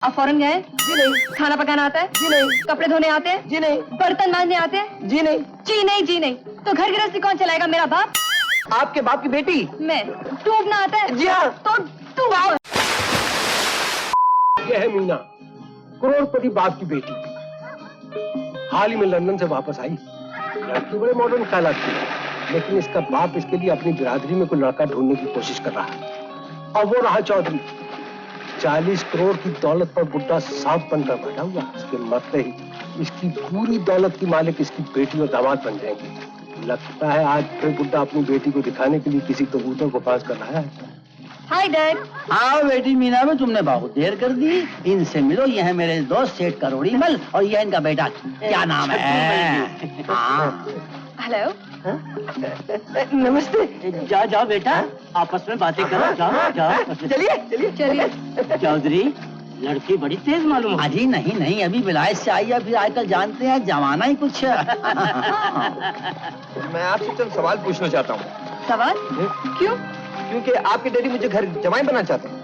आप फौरन गए? जी नहीं। खाना पकाना आता है? जी नहीं। कपड़े धोने आते हैं? जी नहीं। बर्तन मांजने आते हैं? जी नहीं। जी नहीं, जी नहीं। तो घर गृहस्थी कौन चलाएगा? मेरा बाप? आपके बाप की बेटी? मैं। डूबना आता है? जी हाँ। तो तू बाप। यह है मीना, करोड़पति बाप की बेटी। हाल ही में लंदन से वापस आई। लड़की बड़े मॉडर्न ख्यालात की है, लेकिन इसका बाप इसके लिए अपनी बिरादरी में कोई लड़का ढूंढने की कोशिश कर रहा है। और वो रहा चौधरी, 40 करोड़ की दौलत पर बुड्ढा सांप बनकर बैठा हुआ। उसके मरते ही इसकी पूरी दौलत की मालिक इसकी बेटी और दामाद बन जाएंगे। लगता है आज फिर बुड्ढा अपनी बेटी को दिखाने के लिए किसी कबूतर को पास कर लाया है। Hi dad. हाँ बेटी मीना में तुमने बहुत देर कर दी। इनसे मिलो, यह है मेरे दोस्त सेठ करोड़ीमल और यह इनका बेटा, क्या नाम है? हेलो। नमस्ते। जाओ जाओ बेटा, आपस में बातें करो। जाओ जाओ। चलिए चलिए चलिए। चौधरी, लड़की बड़ी तेज मालूम। अजी नहीं नहीं, अभी विलायत से आई है। फिर आजकल जानते हैं जमाना ही कुछ। मैं आपसे चंद सवाल पूछना चाहता हूँ। सवाल? क्यों? क्योंकि आपके डैडी मुझे घर जमाई बनाना चाहते हैं।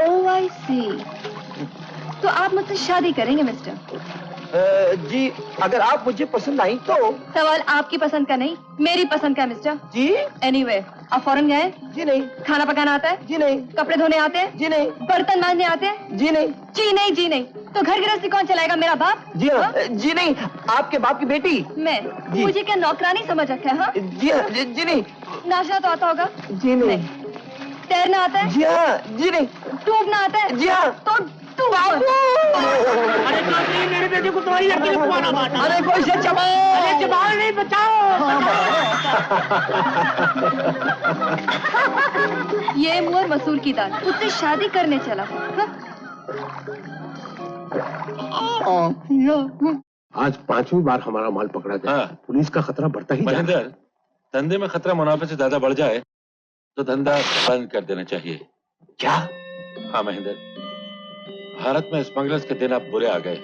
ओह आई सी। तो आप मुझसे शादी करेंगे मिस्टर? जी, अगर आप मुझे पसंद आई तो। सवाल आपकी पसंद का नहीं, मेरी पसंद का मिस्टर। जी। एनीवे, आप फौरन गए? जी नहीं। खाना पकाना आता है? जी नहीं। कपड़े धोने आते हैं? जी नहीं। बर्तन मांजने आते हैं? जी नहीं। जी नहीं, जी नहीं। तो घर गृहस्थी कौन चलाएगा? मेरा बाप? जी हाँ। जी नहीं, आपके बाप की बेटी? मैं। जी। मुझे क्या नौकरानी समझ रखा है? हाँ? जी हाँ। जी नहीं। नाचना तो आता होगा? जी नहीं। तैरना आता है? जी हाँ। जी नहीं। डूबना आता है? जी हाँ। तो तू बाप। अरे चौधरी, मेरे बेटे को तुम्हारी लड़की को खुआना बांटा। अरे कोई से चबाओ। अरे चबाओ नहीं, बचाओ। ये मुअर मसूर की दाल, उससे शादी करने चला। हाँ? आज 5वीं बार हमारा माल पकड़ा गया। हाँ। पुलिस का खतरा बढ़ता ही जा रहा है। महेंद्र, धंधे में खतरा मुनाफे से ज्यादा बढ़ जाए तो धंधा बंद कर देना चाहिए। क्या? हाँ महेंद्र, भारत में स्मगलर्स के दिन अब बुरे आ गए।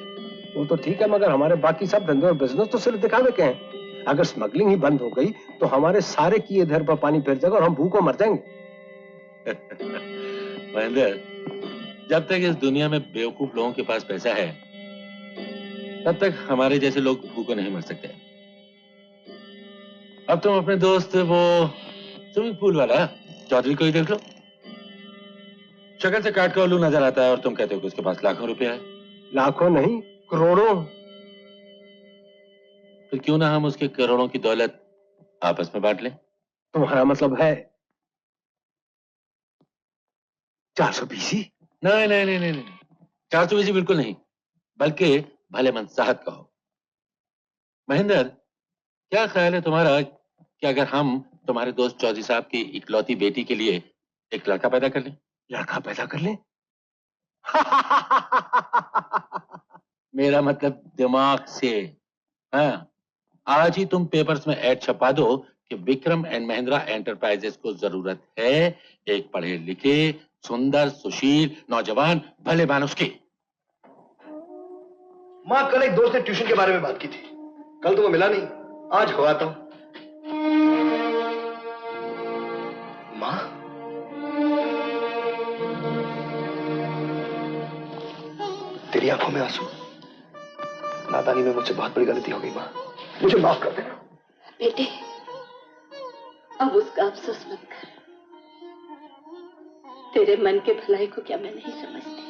वो तो ठीक है, मगर हमारे बाकी सब धंधे और बिजनेस तो सिर्फ दिखावे के हैं। अगर स्मगलिंग ही बंद हो गई तो हमारे सारे किए धर पर पानी फिर जाएगा और हम भूखों मर जाएंगे। महेंद्र, जब तक इस दुनिया में बेवकूफ लोगों के पास पैसा है, तब तक हमारे जैसे लोग भूखे नहीं मर सकते। अब तुम अपने दोस्त वो स्विमिंग पूल वाला चौधरी को ही देख लो। शक्ल से काट का उल्लू नजर आता है और तुम कहते हो कि उसके पास लाखों रुपया है। लाखों नहीं, करोड़ों। फिर क्यों ना हम उसके करोड़ों की दौलत आपस में बांट लें? तुम्हारा मतलब है 420? नहीं नहीं नहीं नहीं, 420 बिल्कुल नहीं, बल्कि भले मनसाहत कहो। महेंद्र, क्या ख्याल है तुम्हारा कि अगर हम तुम्हारे दोस्त चौधरी साहब की इकलौती बेटी के लिए एक लड़का पैदा कर लें? लड़का पैदा कर ले? मेरा मतलब दिमाग से। हाँ, आज ही तुम पेपर्स में ऐड छपा दो कि विक्रम एंड महिंद्रा एंटरप्राइजेस को जरूरत है एक पढ़े लिखे, सुंदर, सुशील नौजवान भले मानुस की। माँ, कल एक दोस्त ने ट्यूशन के बारे में बात की थी। कल तो वो मिला नहीं, आज हो आता हूं। माँ, तेरी आंखों में आंसू। नादानी में मुझसे बहुत बड़ी गलती हो गई माँ, मुझे माफ कर देना। बेटे, अब उसका अफसोस मत कर। तेरे मन के भलाई को क्या मैं नहीं समझती,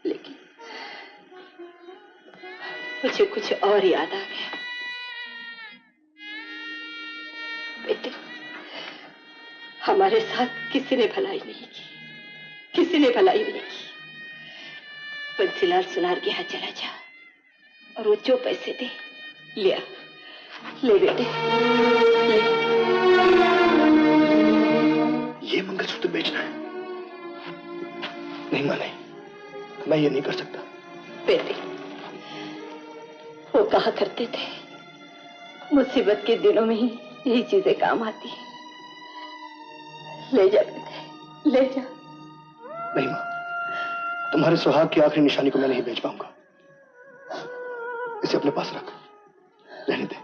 लेकिन मुझे कुछ और याद आ गया। बेटे, हमारे साथ किसी ने भलाई नहीं की, किसी ने भलाई नहीं की। बंसीलाल सुनार के यहाँ चला जा और वो जो पैसे दे लिया। ले बेटे, ले। ये मंगलसूत्र बेचना है? नहीं माँ, नहीं, मैं ये नहीं कर सकता। बेटे, वो कहा करते थे, मुसीबत के दिनों में ही यही चीजें काम आती हैं। ले जा बेटे, ले जा। नहीं माँ, तुम्हारे सुहाग की आखिरी निशानी को मैं नहीं बेच पाऊंगा। इसे अपने पास रख, रहने दे।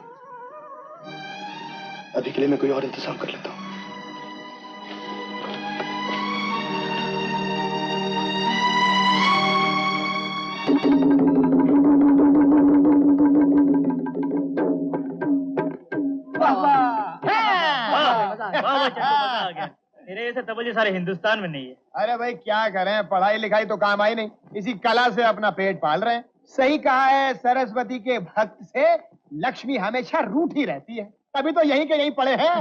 अभी के लिए मैं कोई और इंतजाम कर लेता हूँ। मेरे जैसे तबले सारे हिंदुस्तान में नहीं है। अरे भाई क्या करें, पढ़ाई लिखाई तो काम आई नहीं, इसी कला से अपना पेट पाल रहे हैं। सही कहा है, सरस्वती के भक्त से लक्ष्मी हमेशा रूठी रहती है, तभी तो यहीं के यहीं पड़े हैं।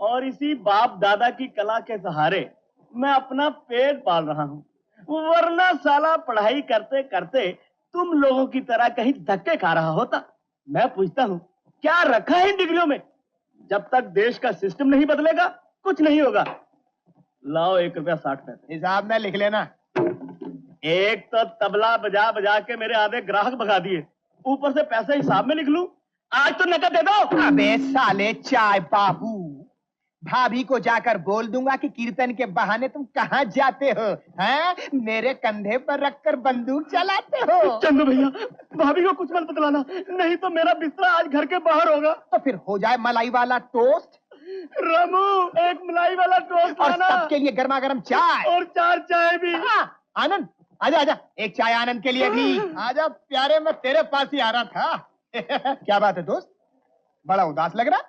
और इसी बाप दादा की कला के सहारे मैं अपना पेट पाल रहा हूँ, वरना साला पढ़ाई करते करते तुम लोगों की तरह कहीं धक्के खा रहा होता। मैं पूछता हूँ, क्या रखा है इन डिग्रियों में? जब तक देश का सिस्टम नहीं बदलेगा कुछ नहीं होगा। लाओ 1 रुपया 60 पैसे। हिसाब में लिख लेना। एक तो तबला बजा बजा के मेरे आधे ग्राहक भगा दिए, ऊपर से पैसे हिसाब में लिख लूं। आज तो नकद दे दो। अबे साले चाय बाबू, भाभी को जाकर बोल दूंगा कि कीर्तन के बहाने तुम कहाँ जाते हो, हैं? मेरे कंधे पर रखकर बंदूक चलाते हो। चंदू भैया, भाभी को कुछ मत बतलाना, नहीं तो मेरा बिस्तरा आज घर के बाहर होगा। तो फिर हो जाए मलाई वाला टोस्ट। रामू, एक मलाई वाला टोस्ट और लाना। सबके लिए गर्मा गर्म चाय। और 4 चाय भी। आनंद, आजा आजा, एक चाय आनंद के लिए भी। आजा प्यारे, मैं तेरे पास ही आ रहा था। क्या बात है दोस्त, बड़ा उदास लग रहा?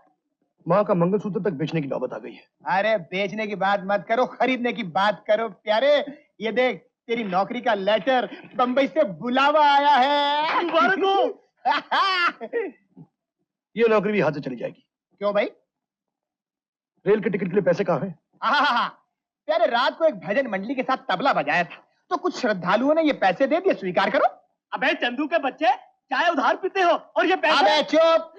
माँ का मंगलसूत्र तक बेचने की नौबत आ गई है। अरे बेचने की बात मत करो, खरीदने की बात करो प्यारे। ये देख, तेरी नौकरी का लेटर, बंबई से बुलावा आया है। ये नौकरी भी हाथ से चली जाएगी। क्यों भाई? रेल के टिकट के लिए पैसे कहाँ हैं? प्यारे, रात को एक भजन मंडली के साथ तबला बजाया था, तो कुछ श्रद्धालुओं ने ये पैसे दे दिए, स्वीकार करो। अबे चंदू के बच्चे, चाय उधार पीते हो और ये पैसे? अबे चुप,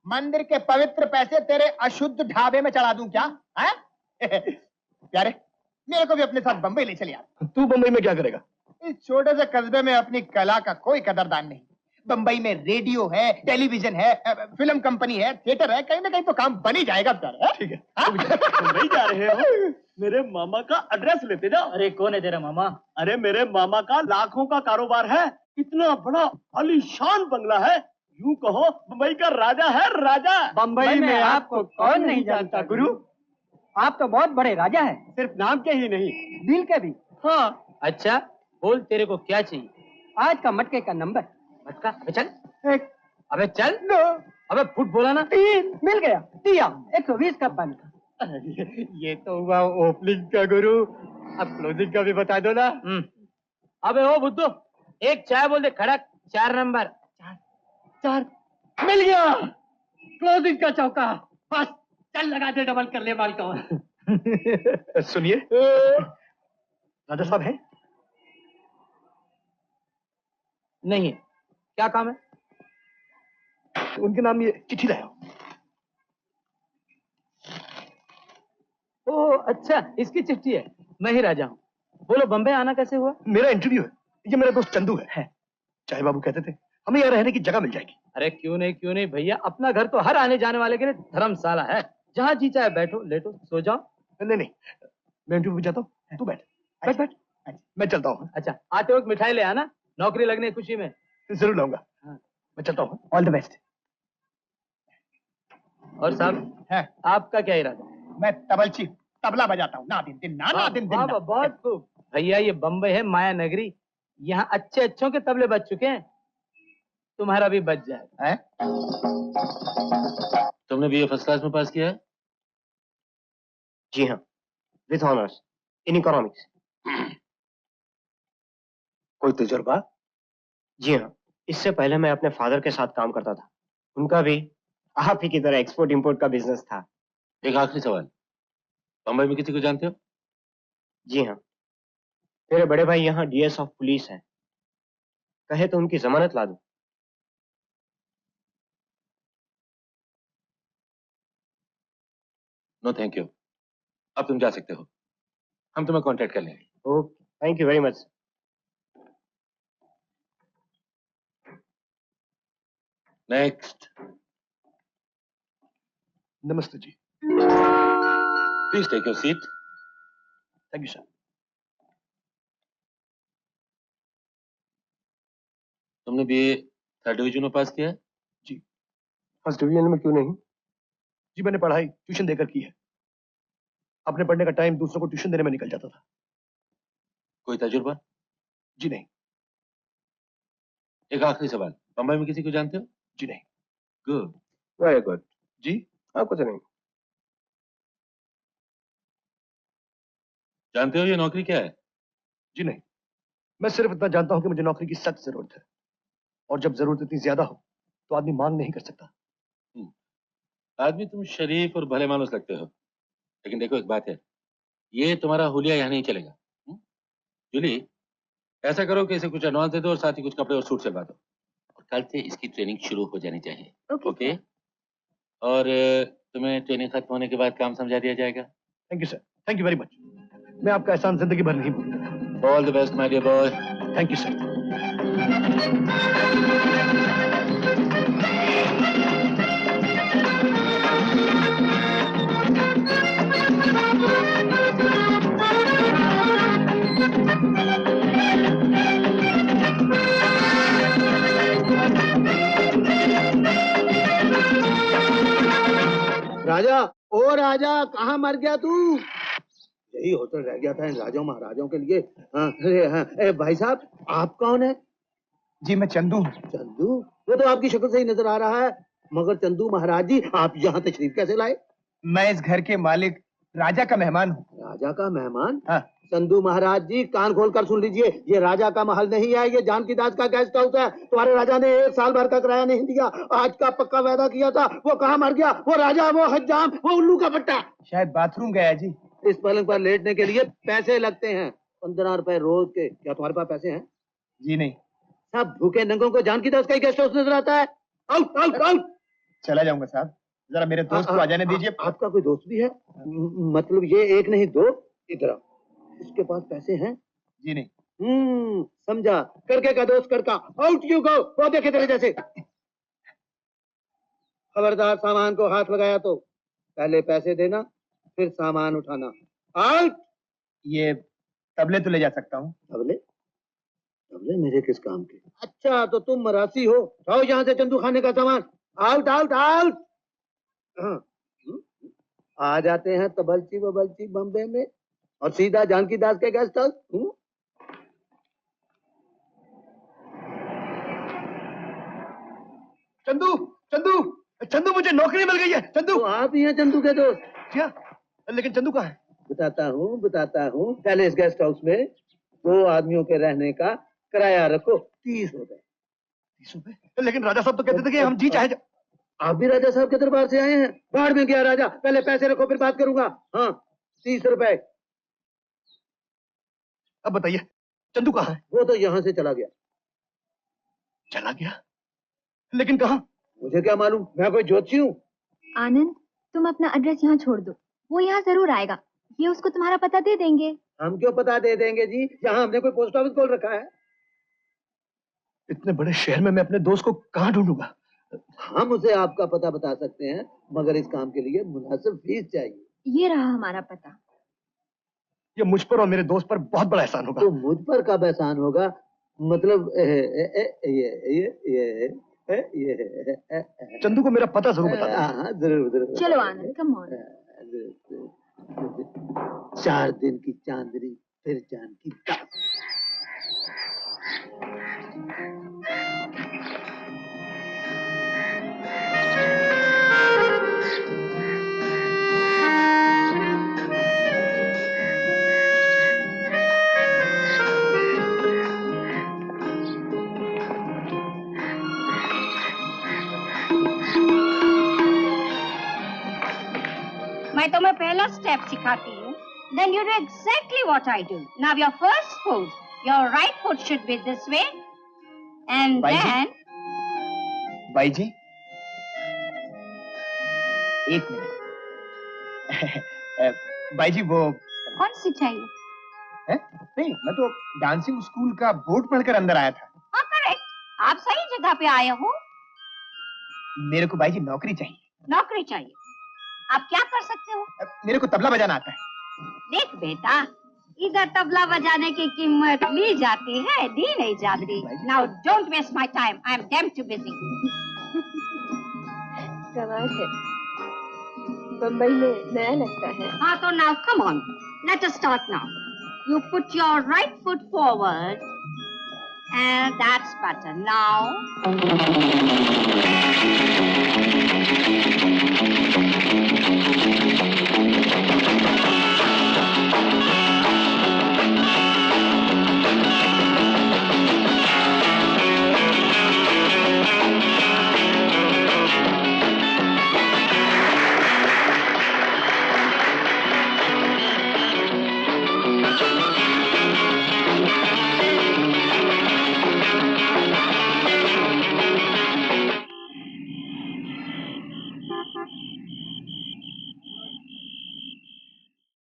मंदिर के पवित्र पैसे तेरे अशुद्ध ढाबे में चढ़ा दूं क्या? है? प्यारे, मेरे को भी अपने साथ बंबई ले चल यार। तू बंबई में क्या करेगा? इस छोटे से कस्बे में अपनी कला का कोई कदरदान नहीं। बंबई में रेडियो है, टेलीविजन है, फिल्म कंपनी है, थिएटर है, कहीं ना कहीं तो काम बन ही जाएगा प्यारे। ठीक है, बंबई जा रहे हो? मेरे मामा का एड्रेस लेते जाओ। अरे कौन है तेरा मामा? अरे मेरे मामा का लाखों का कारोबार है, इतना बड़ा आलीशान बंगला है, यूं कहो बंबई का राजा है, राजा। बंबई में आपको कौन नहीं जानता गुरु, आप तो बहुत बड़े राजा हैं, सिर्फ नाम के ही नहीं दिल के भी। हाँ। अच्छा बोल, तेरे को क्या चाहिए? आज का मटके का नंबर। मटका? अबे चल। 1। अबे चल। 2। अबे फुट बोला ना। 3। मिल गया, दिया 120 का पान का। ये तो हुआ ओपनिंग का गुरु, अब क्लोजिंग का भी बता दो ना। अबे ओ बुद्धू, एक चाय बोल दे खड़क, 4 नंबर। 4 मिल गया, क्लोजिंग का चौका। बस चल लगा दे, डबल कर ले माल का। सुनिए, राजा साहब हैं? नहीं, क्या काम है? उनके नाम ये चिट्ठी लाया। ओह अच्छा, इसकी चिट्ठी है। मैं ही राजा हूँ। बोलो, बम्बई आना कैसे हुआ? मेरा इंटरव्यू है, ये मेरा दोस्त चंदू है। चाहे बाबू कहते थे हमें यहाँ रहने की जगह मिल जाएगी। अरे क्यों नहीं भैया, अपना घर तो हर आने जाने वाले के लिए धर्मशाला है, जहाँ जी चाहे बैठो, लेटो, सो जाओ। नहीं, मैं इंटरव्यू में जाता हूँ, तू बैठ। बैठ। मैं चलता हूँ। अच्छा, आते वक्त मिठाई ले आना, नौकरी लगने की खुशी में। जरूर लाऊंगा। मैं चलता हूँ। All the best. और साहब, आपका क्या इरादा? मैं तबलची, तबला बजाता हूँ, ना दिन दिन ना दिन दिन। बहुत खूब भैया, ये बम्बई है माया नगरी, यहाँ अच्छे अच्छों के तबले बज चुके हैं, तुम्हारा भी बच जाएगा। तुमने बीए फर्स्ट क्लास में पास किया है? जी हाँ, विथ ऑनर्स इन इकोनॉमिक्स। कोई तजुर्बा? जी हाँ, इससे पहले मैं अपने फादर के साथ काम करता था, उनका भी आप ही की तरह एक्सपोर्ट इंपोर्ट का बिजनेस था। एक आखिरी सवाल, बम्बई में किसी को जानते हो? जी हाँ, मेरे बड़े भाई यहाँ डीएस ऑफ पुलिस हैं, कहे तो उनकी जमानत ला दूं। नो थैंक यू, अब तुम जा सकते हो, हम तुम्हें कांटेक्ट कर लेंगे। Okay, thank you very much. Next. नमस्ते जी। Please take your seat. Thank you sir. तुमने बीए 3rd डिवीजन में पास किया है? जी, फर्स्ट डिवीजन में क्यों नहीं, जी मैंने पढ़ाई ट्यूशन देकर की है। अपने पढ़ने का टाइम दूसरों को ट्यूशन देने में निकल जाता था। कोई तजुर्बा? जी नहीं। एक आखिरी सवाल, बम्बई में किसी को जानते हो? जी नहीं। गुड। Very good. जी आप कुछ नहीं। जानते हो ये नौकरी क्या है? जी नहीं, मैं सिर्फ इतना जानता हूं कि मुझे नौकरी की सख्त जरूरत है, और जब जरूरत इतनी ज्यादा हो तो आदमी मांग नहीं कर सकता। आदमी तुम शरीफ और भले मानुस लगते हो, लेकिन देखो एक बात है, ये तुम्हारा हुलिया यहाँ नहीं चलेगा। जूली, ऐसा करो कि इसे कुछ एडवांस दे दो और साथ ही कुछ कपड़े और सूट सिलवा दो, और कल से इसकी ट्रेनिंग शुरू हो जानी चाहिए। ओके। और तुम्हें ट्रेनिंग खत्म होने के बाद काम समझा दिया जाएगा। Thank you sir, thank you very much. मैं आपका एहसान जिंदगी भर नहीं भूलूंगा। All the best my dear boy. Thank you sir. Raja, ओ राजा, कहाँ मर गया तू? यही होटल रह गया था इन राजाओं महाराजाओं के लिए। हाँ, हाँ, भाई साहब, आप कौन है? जी मैं चंदू हूँ। चंदू? वो तो आपकी शक्ल से ही नजर आ रहा है, मगर चंदू महाराज जी, आप यहाँ तशरीफ कैसे लाए? मैं इस घर के मालिक राजा का मेहमान हूँ। राजा का मेहमान? हाँ। चंदू महाराज जी, कान खोल कर सुन लीजिए, ये राजा का महल नहीं है, ये जानकी दास का गेस्ट हाउस है। तुम्हारे राजा ने 1 साल भर का किराया नहीं दिया, आज का पक्का वादा किया था, वो कहाँ मर गया? वो राजा, वो हज्जाम, वो उल्लू का पट्टा। शायद बाथरूम गया जी। इस पलंग पर लेटने के लिए पैसे लगते हैं, 15 रुपए रोज के। क्या तुम्हारे पास पैसे हैं? जी नहीं। सब भूखे नंगों को जानकी दास का ही गेस्ट हाउस नजर आता है। Out out out. चला जाऊंगा साहब, जरा मेरे दोस्त को आ जाने दीजिए। आपका कोई दोस्त भी है? मतलब ये एक नहीं दो, इधर आओ। इसके पास पैसे हैं? जी नहीं। समझा, करके का दोस्त करका। Out you go. वो देखे तेरे जैसे। खबरदार, सामान को हाथ लगाया तो पहले पैसे देना, फिर सामान उठाना। आउट। ये तबले तो ले जा सकता हूँ। तबले? तबले मेरे किस काम के? अच्छा, तो तुम मरासी हो। जाओ यहाँ से चंदू खाने का सामान। Out out out. आ जाते हैं तबलची बबलची बम्बे में और सीधा जानकी दास के गेस्ट हाउस। चंदू, चंदू, चंदू, मुझे नौकरी मिल गई है। चंदू, तो आप ही हैं चंदू के दोस्त? क्या? लेकिन चंदू कहाँ है? बताता हूँ। पहले इस गेस्ट हाउस में 2 आदमियों के रहने का किराया रखो, 30 रुपए। 30 रुपए? लेकिन राजा साहब तो कहते थे कि हम जी चाहे। आप भी राजा साहब के दरबार से आए हैं? बाहर में गया राजा, पहले पैसे रखो फिर बात करूंगा। हाँ, 30 रुपए। अब बताइए, चंदू कहाँ है? वो तो यहाँ से चला गया। चला गया? लेकिन कहाँ? मुझे क्या मालूम, मैं कोई ज्योतिषी हूँ? आनंद, तुम अपना एड्रेस यहाँ छोड़ दो, वो यहाँ जरूर आएगा। ये उसको तुम्हारा पता दे देंगे। हम क्यों पता दे देंगे जी, यहाँ हमने कोई पोस्ट ऑफिस खोल रखा है? इतने बड़े शहर में मैं अपने दोस्त को कहाँ ढूंढूंगा? हम उसे आपका पता बता सकते हैं, मगर इस काम के लिए मुनासिब फीस चाहिए। ये रहा हमारा पता। ये मुझ पर और मेरे दोस्त पर बहुत बड़ा एहसान होगा। तो मुझ पर कब एहसान होगा? मतलब चंदू को मेरा पता जरूर बता देना। हाँ, जरूर। चलो आनंद, कम ऑन। 4 दिन की चांदनी, फिर जानकी दास। मैं तुम्हें पहला स्टेप सिखाती हूँ, then you do exactly what I do. Now your first pose, your right foot should be this way, and then. बाई जी, 1 मिनट। बाई जी, वो कौन सी चाहिए? है? नहीं, मैं तो डांसिंग स्कूल का बोर्ड पढ़कर अंदर आया था। हाँ, करेक्ट, आप सही जगह पे आए हो। मेरे को बाई जी नौकरी चाहिए। नौकरी चाहिए? आप क्या कर सकते हो? मेरे को तबला बजाना आता है। देख बेटा, इधर तबला बजाने की कीमत ली जाती है, दी नहीं जाती। Now don't waste my time. I am damn too busy. कमाल है। बम्बई में नया लगता है। हाँ तो now come on, let us start now. You put your right foot forward, and that's better. Now.